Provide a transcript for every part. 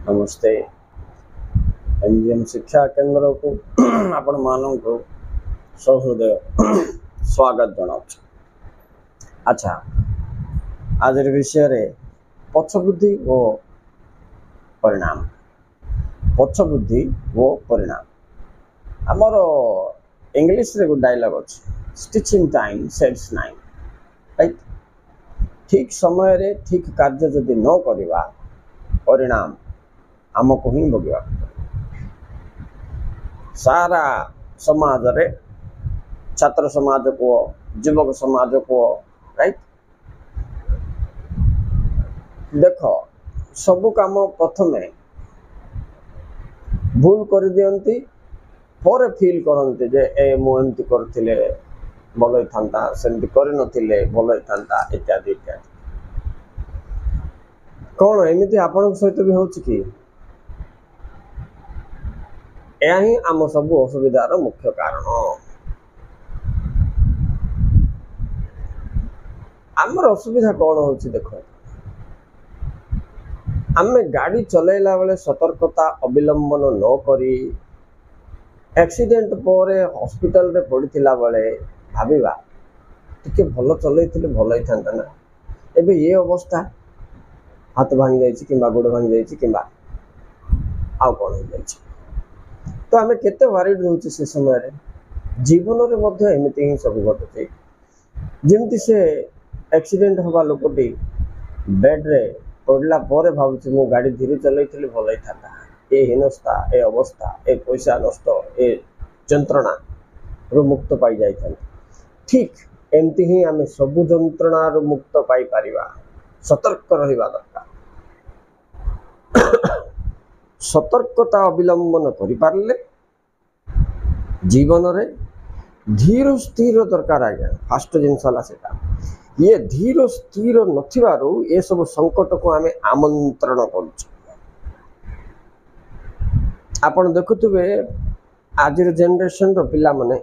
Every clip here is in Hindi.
नमस्ते एमजीएम शिक्षा केन्द्र को आपण मानक सहृदय स्वागत जनाऊँ। अच्छा, आज विषय रे पक्षबुद्धि और परिणाम। पक्षबुद्धि और परिणाम आमर इंग्लिश रे गुड डायलॉग अच्छे, stitching time saves nine. Right, ठीक समय रे ठीक कार्य जदि न करिवा परिणाम आमको ही भोगवा। सारा समाज रे छात्र समाज को युवक समाज को राइट देख सबु काम प्रथमे भूल कर दियंती पर फील करते जे ए मु एमती करथिले भल था सेमती कर नथिले भल था इत्यादि इत्यादि। कौन एमती आपण सहित भी होछि कि यह ही आम सब असुविधार मुख्य कारण। आमर असुविधा कौन होछि देख, आम गाड़ी चलैला बेले सतर्कता अवलंबन न करी एक्सीडेंट पर हॉस्पिटल रे पड़िथिला बेले भाबिबा टिके भल चलैथिले भल होइथांता ना। एबे ये अवस्था हाथ भांगी जाइछि किंबा गोड़ भांगी जाइछि किंबा आउ कौन हो जाइछि। तो आम केते वारिड रोचे से समय रे जीवन रे मध्य एमती ही सब घटुचे। जमती से एक्सीडेंट हवा लोकटी बेड रे पड़ला पर भावुचे मु गाड़ी धीरे चलैथिले भल होइथांता। ए हिनस्ता ए अवस्था ए पैसा नष्ट ए जंत्रणा रु मुक्त पाई जाइथांता। ठीक एमती ही आम सबु जंत्रणा रु मुक्त पाई परिबा। सतर्क रहिबा दरकार। सतर्कता अवलंबन करि पारले जीवन रे धीर स्थिर दरकार। आज्ञा फास्ट जिनसला सेटा ये धीर स्थिर नथिबारु ये सब संकट को आमे आमंत्रण करूछ। आपण देखुथुबे आज जनरेशन रो पिला माने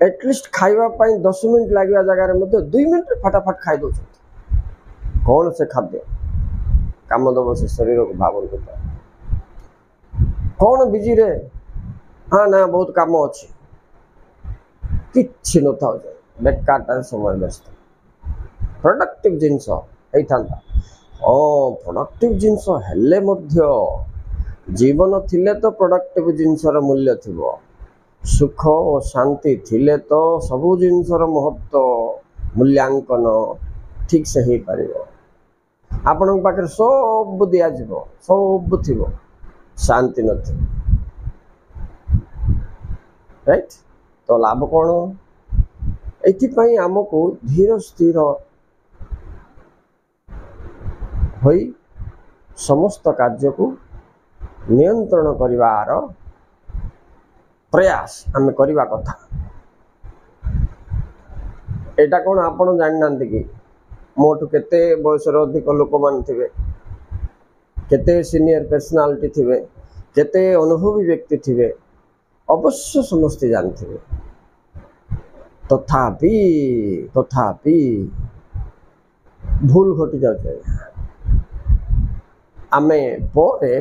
एटलिस्ट खाइबा पाई 10 मिनिट लागिया जगह रे मते 2 मिनिट फटाफट खाइ दो। कौन से खाद्य काम दब से शरीर को भावन होता है। कौन बिजी रे हाँ ना बहुत काम अच्छे कि न था बेकार समय व्यस्त प्रोडक्टिव जिनस होता। हाँ प्रोडक्टिव जिनस हेले मध्य जीवन थिले तो प्रोडक्टिव जिनसर मूल्य थिबो। सुख और शांति थिले तो सबु जिनसर महत्व मूल्यांकन ठीक से ही पारिबो। आपण पाखे सब दिया जीवो सब थी शांति न राइट। तो लाभ कौन एथि आमको धीर स्थिर होई समस्त कार्य को नियंत्रण करिवार प्रयास आम करवा कथा। एटा कौन आपण जान कि मोटू केते बयस अधिक लोक मान थे, केते सीनियर पर्सनालिटी थे, केते अनुभवी व्यक्ति थे, अवश्य समस्ते जानते। तथापि तथापि भूल घटी जाए। आमे परे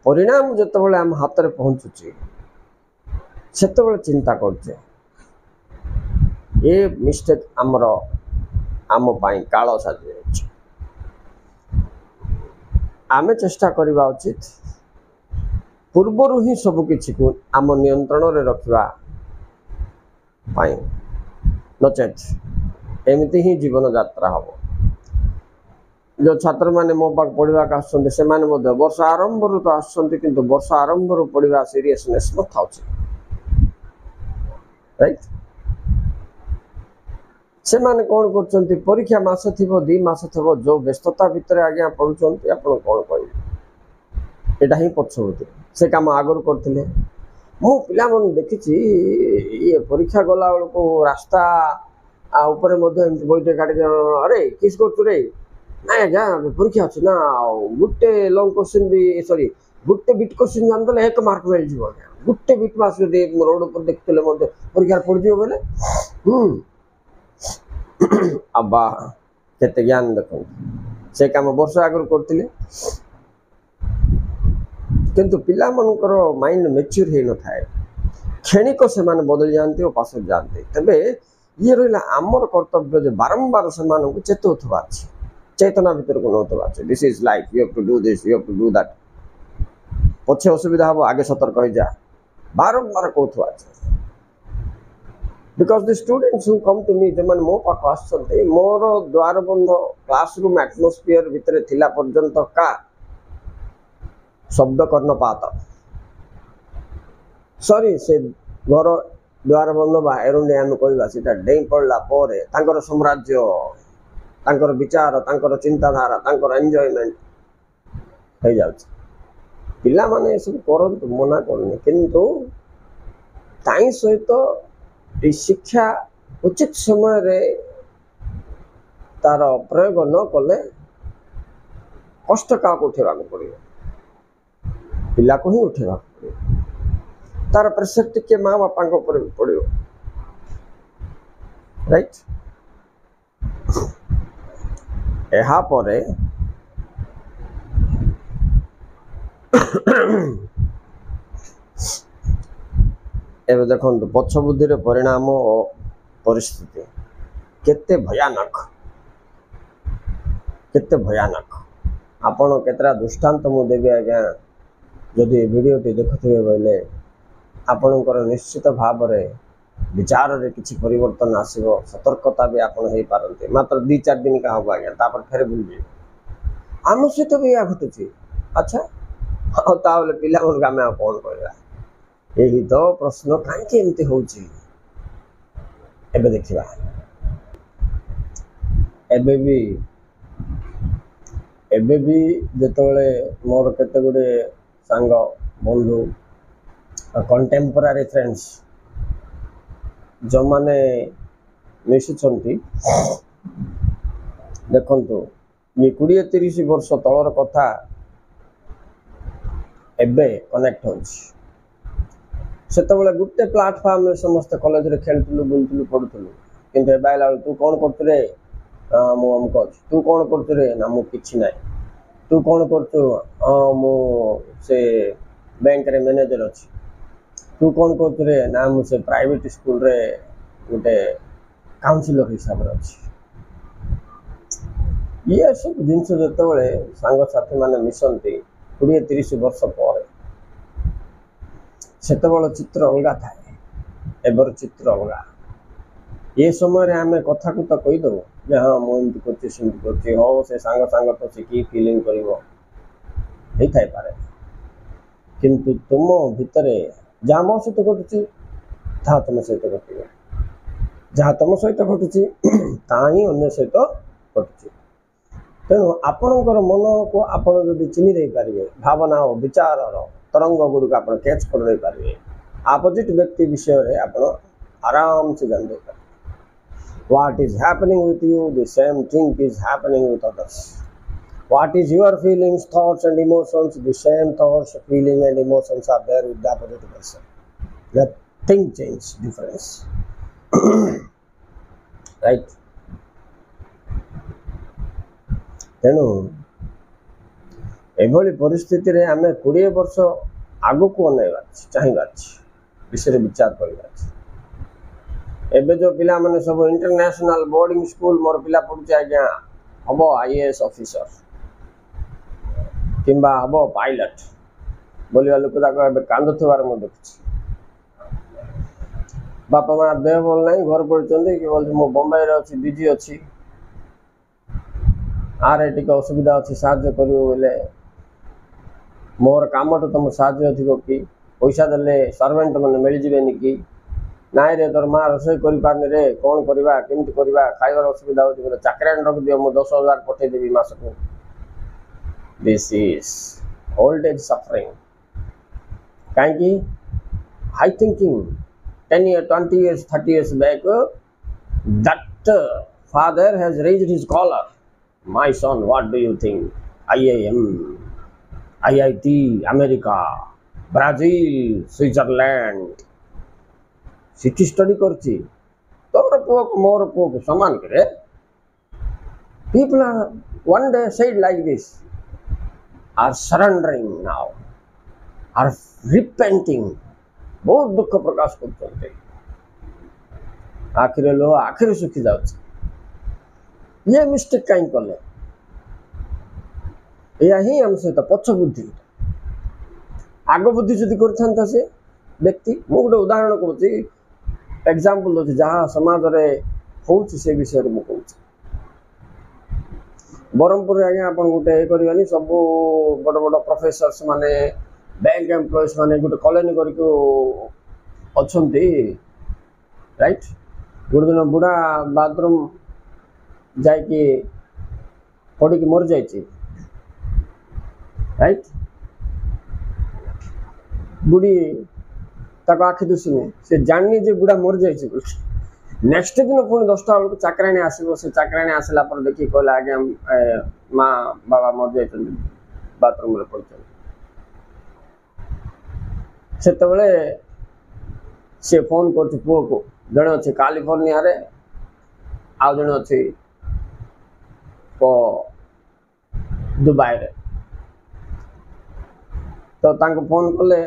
परिणाम जतबेले आम हाथ रे पहुँचुची सेतबेले चिंता करछे ए मिस्टेक आमर आम पाई काल साजी। आमे चेष्टा करवा उचित पूर्वर ही सब किछि को आम नियंत्रण रे रखिबा पाई, नचेत एमती ही जीवन यात्रा हम। जो छात्र माने मो पाक पढ़ा आसुँच से वर्ष आरंभ रू तो आसुँच किंतु वर्ष आरंभ रू पढ़ा सीरियसनेस न था। राइट, से माने कौन करछंती परीक्षा मास थिबो 2 मास थिबो जो व्यस्तता भितर आज्ञा पढ़ुछंती आपण कौन कहबे। एटा ही पछबुद्धि से काम आगर करथिले। मो पिला मन देखिछि ये परीक्षा गला को रास्ता ऊपर मध्ये बैठे गाड़ी अरे किस करछु रे ना आज्ञा परीक्षा अछि ना गुटे लॉन्ग क्वेश्चन भी सॉरी गुटे बिट क्वेश्चन जान दले 1 मार्क मिल जिवो। गुटे बिट मास दे रोड पर देखतले मध्ये परीक्षा पड़ जिवो बोले अब्बा केते ज्ञान देखो से काम वर्ष आगु करते किंतु पिला मनकर माइंड मैच्योर हो न थाए क्षणिक से बदली जाती और पास जाते तेरे ये रहा आमर कर्तव्य जो बारंबार से चेतुवा चेतना भीतर को नौवा this is life you have to do this you have to do that पछे असुविधा हम आगे सतर्क हो जा बारंबार कहवा because the students who come to me जो मैंने मो पाख आसते मोर द्वार बंध क्लासरूम एटमोस्फियर भितर थिला पर्यंत का शब्द कर्णपात सॉरी से घर द्वार बंध बा एरुंडे आम कहवा सीटा डेई पड़ला साम्राज्य तांकर विचार तांकर चिंताधारा तांकर एंजॉयमेंट हो जाउछ पिला माने सब करंतु मना करनी किंतु ताई सहित शिक्षा उचित समय रे तार प्रयोग न कले कष्ट का उठेवा पड़े पिला को ही उठेवा पड़े तार प्रेसर टिके माँ बापा पड़ो राइट एहा परे एवं देखो पक्ष बुद्धि परिणाम और परिस्थिति केते भयानक आपण केतरा दृष्टांत मु देवी आज्ञा जदि वीडियो टी देखुवे बोले आपणकर निश्चित भाव में विचार रे किसी परिवर्तन आसो सतर्कता भी आपड़ हो पारते मात्र 2-4 दिन का हम आज्ञा तापर फेर भूल जाए आम सहित भी यह घटुची अच्छा हाँ ताले पिला आम कौन कहवा यही तो प्रश्न कहीं एमती होची एबे देखिबा एबे भी जेतोले मोर केते गुडे सांग बंधु कंटेम्पोरारी फ्रेंड्स जो माने मिशुचंती देखंतु ये 20-30 वर्ष तलर कथा एबे कनेक्ट होची सेतबले गुटे प्लाटफॉर्म में समस्त कॉलेज रे खेलतलु बुलतलु पढुतलु किंतु ए बाइला तू कोन करत रे मु हमको तू कोन करत रे ना मु किछि नै तू कोन करतु मु से बैंक रे मैनेजर अछि तू कोन करत रे ना मु से प्राइवेट स्कूल रे गुटे काउंसिलर हिसाब रे अछि ये सब जिनस जेतबले सांग साथी माने मिसंती 20-30 वर्ष पर सेतबेल चित्र अलग थाए एबर चित्र अलग ये समय आम कथा को तो कहीदे जे हाँ मुझे करती हो से सांग सांग तो से कि फिलिंग कर पारे किंतु तुम भितर जहाँ मो सहित घटुची ता तुम सहित घटे जहाँ तुम सहित घटुची ता ही अन्य सहित घटुची तेणु आपणकर मन को आपण जदि चिन्ह दे पारे भावना और विचार तरंग गुड़ आप कैच कर दे पारे अपोजिट व्यक्ति विषय रे आप आराम से जान दे पारे what is happening with you the same thing is happening with others what is your feelings thoughts and emotions the same thoughts feeling and emotions are there with the opposite person nothing change difference right तेणु एभली परिस्थिति रे आमे 20 वर्ष आगु को अनेवा चाहिबा विषय विचार करबा एबे जो पिला माने सब इंटरनेशनल बोर्डिंग स्कूल मोर पिला पढुचे आज्ञा हबो आईएएस ऑफिसर किंबा हबो पायलट बोलिया लोक ताको एबे कांदथवार म देखछि बापा मां देह बोल नहीं घर पड़ते कि बोल मो बम्बई रे अछि बिजी अछि आरे टिके असुविधा अच्छी साहाଯ୍य करें मोर काम तो तुम साहाଯ୍य अधिक कि पैसा देले सर्वेंट मैंने मिल जाए कि नाई रे तोर माँ रोषे कर रे कौन करवा केमती करवा खाइबार असुविधा हो चाकरी रख दियो मु 10,000 पठेदेवी मास को this is old age suffering कहीं high thinking 10 years 20 years 30 years back that father has raised his collar my son what do you think IIM IIT America Brazil Switzerland city study करची तोर पुओ मोर पुओ को समान करे people one day said like this, are surrendering now, are repenting, बहुत दुख प्रकाश करते आखिर लो आखिर सुखी जाउछ ये मिस्टेक कहीं कले या ही हम सहित पछ बुद्धि आग बुद्धि जदि करथांता से व्यक्ति मु गोटे उदाहरण कहूँ एग्जांपल दउछि जहाँ समाज रे होउछि से विषय रे मु कहूछि बरमपुर आज्ञा अपन गोटे करवानी सब बड़ बड़ प्रोफेसर्स माने बैंक एम्प्लॉयज माने गोटे कॉलोनी करके अच्छी राइट गोटे दिन बुढ़ा बाथरूम जाकि पड़ी मर जाइए राइट बुढ़ी ताको आखि दुसुनी से जाननी जे बुढ़ा मर जाइए नेक्स्ट दिन पुणी 10टा बेलू चाकराणी आसो से चाकराणी आसला पर देखिए कहला आज्ञा माँ बाबा मर जाइए बाथरूम पड़ से सी फोन कर पुओ को जड़े अच्छे कालिफोर्निया रे आ जड़े अच्छे दुबई रे तो तांको फोन कले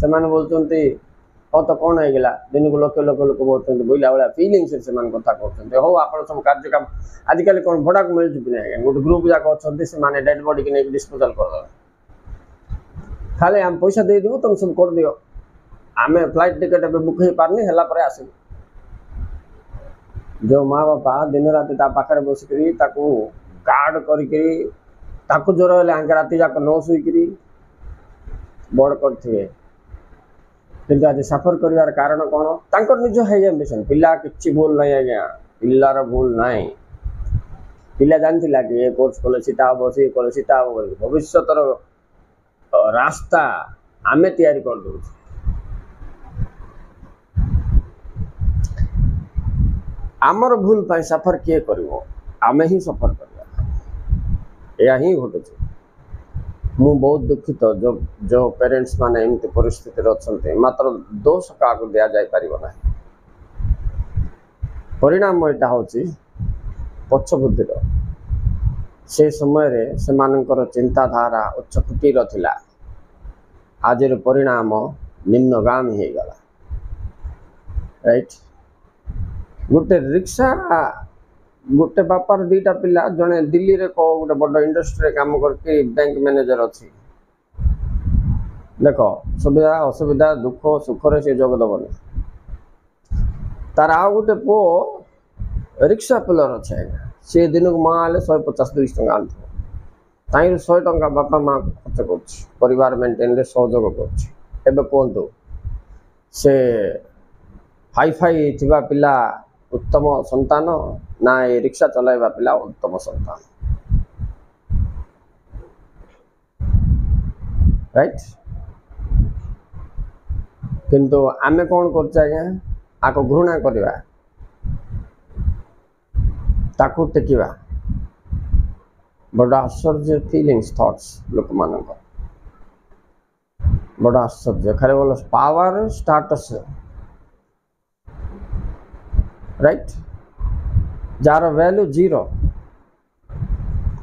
से माने बोलचंती हो तो कौन है गला दिन को लोक लोक लोक बोलचंती बोइला वाला फीलिंग से माने कथा कहचंती हो आपण सब कार्य काम आजिकल कौन भड़ा को मिल चुकी नहीं गोटे ग्रुप जाक अच्छे से माने डेड बॉडी के नहीं डिस्पोजल कर दो खाली हम पैसा दे देबो तुम सब कर दियो आमे फ्लाइट टिकट ए बुक हो पारनी हला पर आसे जो माँ बापा दिन रात ता पाखरे बसिकरी ताकू गार्ड करिकरी ताकू जोर हेले आंके राति जाक न सुईकरी बड़ करथिबे किंतु आज सफर करिवार कारण कोन तांकर निज है एम्बिशन पिला किछि भूल नहीं आज्ञा पिल्लार भूल नहीं पिला जानथिला कि ए कोर्स कले सीता हो से कले सीता हो भविष्यतर रास्ता आमे तैयारी कर दो आमर भूल पाई सफर किए करिवो आमे ही सफर करवा या ही घटे मु बहुत दुखित जो जो पेरेंट्स माने एमती परिस्थिति रे अछंते मात्र दोष का को दिया जाय परिबो ना परिणाम एटा होची पछ बुद्धि रो से समय रे से मानकर चिंताधारा उच्च कुटीर थिला आज परिणाम निम्नगामी हो गला राइट गोटे रिक्शा गोटे बापार दीटा पिला जड़े दिल्ली रे गोटे बड़ इंडस्ट्री काम करके बैंक मैनेजर अच्छी देख सुविधा असुविधा दुख सुख से जोग दबनी तार आ गोटे पु रिक्शा पिलर अच्छे सी दिन को माँ 150-200 टका आनी 100 टका बापा माँ खर्च कर मेंटेन सहयोग कर कहतु से हाई फाई थिबा पिला उत्तम संतान ना ये रिक्शा चलाइबा पिला उत्तम संतान राइट किंतु आमे कौन करछे आज्ञा आको घृणा करवा ताकू टेकिबा बड़ा आश्चर्य फीलिंग्स थॉट्स लोक मानक बड़ा आश्चर्य खाली बोल power status right jar value zero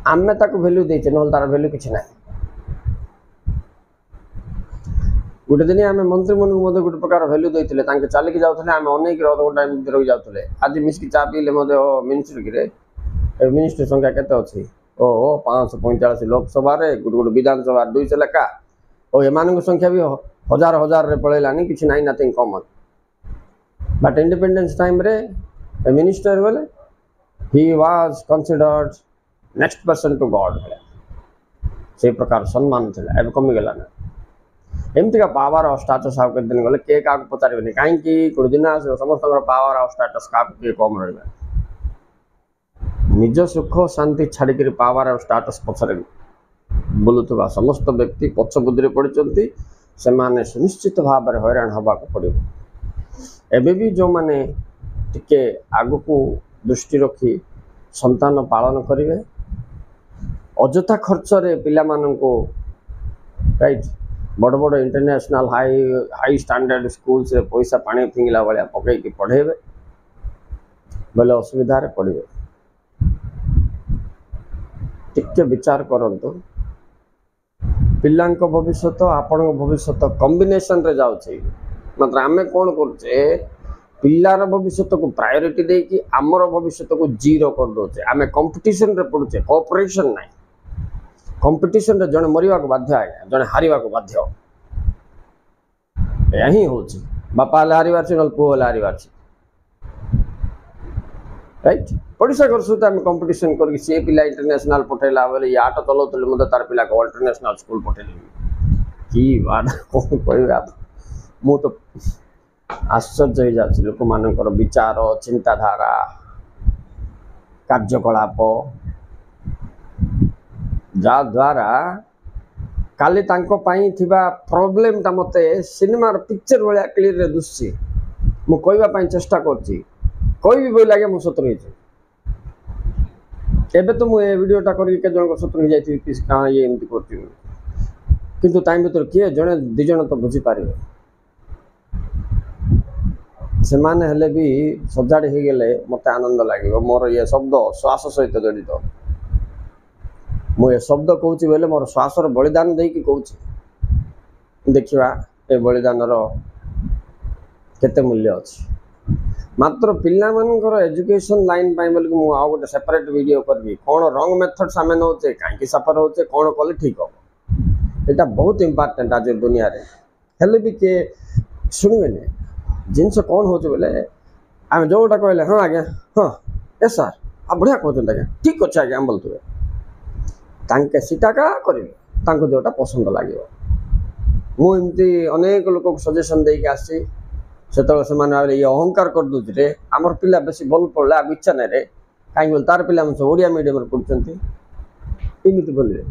आमे ताको वैल्यू देचे न तार वैल्यू किछ ना गोटे दिन आम मंत्री मन को गोटे प्रकार वैल्यू देते तांके चलिक जाऊे आम अनेक घंटा एमती रही जाते आज मिसिक चा पीले मिनिस्ट्री मिनिस्ट्री संख्या केते अच्छी ओ 545 लोकसभा गोटे गोटे विधानसभा 200 लेखा और एम संख्या भी हजार हजार रे पलैलानी किसी ना nothing common but independence time रे मिनिस्टर बोले ही was considered next person to god से प्रकार सम्मान थिला अब कमी गला ना एमती का पावर और स्टाटस आप दिन गले के का पचारे कहीं कोई दिन आस समस्त पावर और स्टाटस का कम रहा निज सुख शांति छाड़ी पावर और स्टाटस पछरे बुलुवा समस्त व्यक्ति पछ बुद्धि पड़ती से माने सुनिश्चित भाव में हैरान हवा पड़ो एबे भी जो माने टिके आगु को दृष्टि रखी संतान पालन करेंगे अजथा खर्च रे पिला माननको राइट बड़ बड़ इंटरनेशनल हाई स्टैंडर्ड स्कूल्स रे पैसा पानी फिंगला भाया पकईकि पढ़ेबे बोले असुविधा रे पड़े टिके विचार करंतु पिलांक भविष्य आपण भविष्य कॉम्बिनेशन रे जाउछि मात्र आमे कोन करछे पिलार भविष्य को प्रायोरिटी दे कि आमर भविष्य को जीरो कर दोचे आमे कंपटीशन रे पड़ुचे कोऑपरेशन नाही कंपटीशन रे जने मरिवा को बाध्य आया जने हारिवा को बाध्य यही होछि बापा हारिवार छी नल पुओ हारिवार छी राइट पड़ोसा घर सहित आम कंपटीशन करके सी पिला इंटरनेशनल पठेला बोले ये आटो चलाउतले मते तार पिला को इंटरनेशनल स्कूल पठेली की बात कोन कहबा मु तो आश्चर्य हो जाछि लोक मानकर विचार चिंताधारा कार्यकलाप जा द्वारा काली तांको पाई थिबा प्रॉब्लम ता मते सिनेमा पिक्चर वाला क्लियर रे दुसछि मु कहबा पाई चेष्टा करछि कोई भी बोल लगे मु सतर हो एबे तो मुझे वीडियोटा करके जन सतर हो जाती कहाँ ये एमती कर किंतु टाइम भर किए जड़े दिज तो बुझीपारे से माने हेले भी सजाड़ी हो गले मत आनंद लगे मोर ये शब्द श्वास सहित जड़ित मुझे शब्द कहूँ बोले मोर श्वास बलिदान देकी कहूँ देखा ए बलिदान केते मूल्य अच्छी मात्र पिला मानकर एजुकेशन लाइन पाई बोल मु आ गोटे सेपरेट वीडियो करबी कौन रंग मेथड आम नौचे कहीं सफर होचे कौन कले ठीक हम यहाँ बहुत इंपोर्टेंट आज दुनिया रे हेले भी किए शुणवे जिनस कौन हो बोले आम जोटा कहले हाँ आज्ञा हाँ ए सार आप बढ़िया कहते आज्ञा ठीक अच्छे आज्ञा बोलते तांके सीटा का करेंगे जोटा पसंद लगे मुझे अनेक लोक सजेसन देके आसी से ये अहंकार कर दूसरे आमर पिला बेसी भल पढ़ला इच्छा ना रे कहीं बोल तार पिला सब ओडिया मीडियम पढ़ुंट इमती बोलिए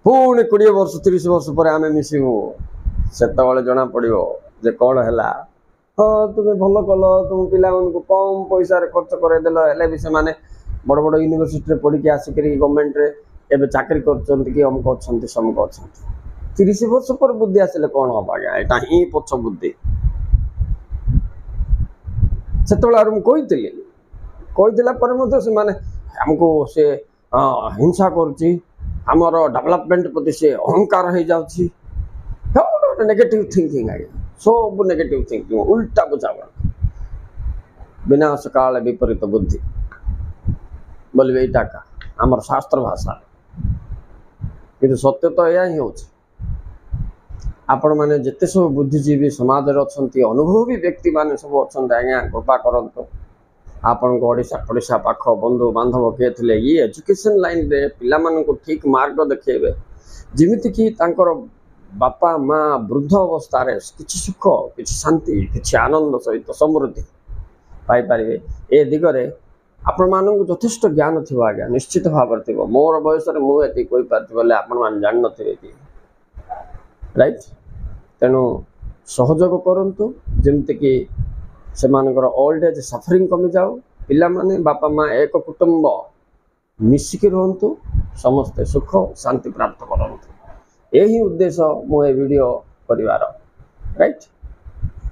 पुणी 20 वर्ष 30 वर्ष पर आम मिसबू से जना पड़ो जे कौन है हाँ तुम्हें भल कल तुम पिला कम पैसा खर्च करदेल हेल्ले भी से बड़ बड़ यूनिवर्सिटी पढ़ी आसिक गवर्नमेंट रे एबे चाकरी कर अमुक अच्छा समक अच्छा 30 वर्ष पर बुद्धि आसिले कौन हम आज्ञा यहाँ ही पछ बुद्धि से कही से माने हमको से हिंसा करुच्ची आमर डेवलपमेंट प्रति से अहंकार हो जाऊँगी नेगेटिव थिंकिंग आज्ञा सब नेगेटिव थिंकिंग उल्टा बुझावा विनाश काल विपरीत बुद्धि बोलिए यहाँ का आमर शास्त्र भाषा कि सत्य तो यह ही हो आपण मैंने जिते सब बुद्धिजीवी समाज अच्छा अनुभवी व्यक्ति मान सब अच्छा आज्ञा कृपा करत आपण ओडिशा पड़ोशा पाख बंधु बांधव किए थे ये एजुकेशन लाइन रे पिला मानक ठीक मार्ग देखेबे जिमिति कि तांकर बापा माँ वृद्ध अवस्था किसी सुख किसी शांति किसी आनंद सहित समृद्धि पाई पारे ए दिगरे आपण मानक यथेष्ट ज्ञान थी आज्ञा निश्चित भाव थी मोर बयस मुझे कही पार्टी बोले आपण मान जान नथिबे कि राइट तेणु सहयोग करंतु जेमति कि से मानकर ओल्ड एज सफरिंग कमी जाओ पिला माने बापा माँ एक कुटुंब मिसिकी रहंतु समस्ते सुख शांति प्राप्त करंतु यही उद्देश्य मो ए वीडियो परिवार राइट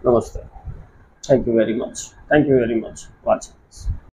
नमस्ते thank you very much watching.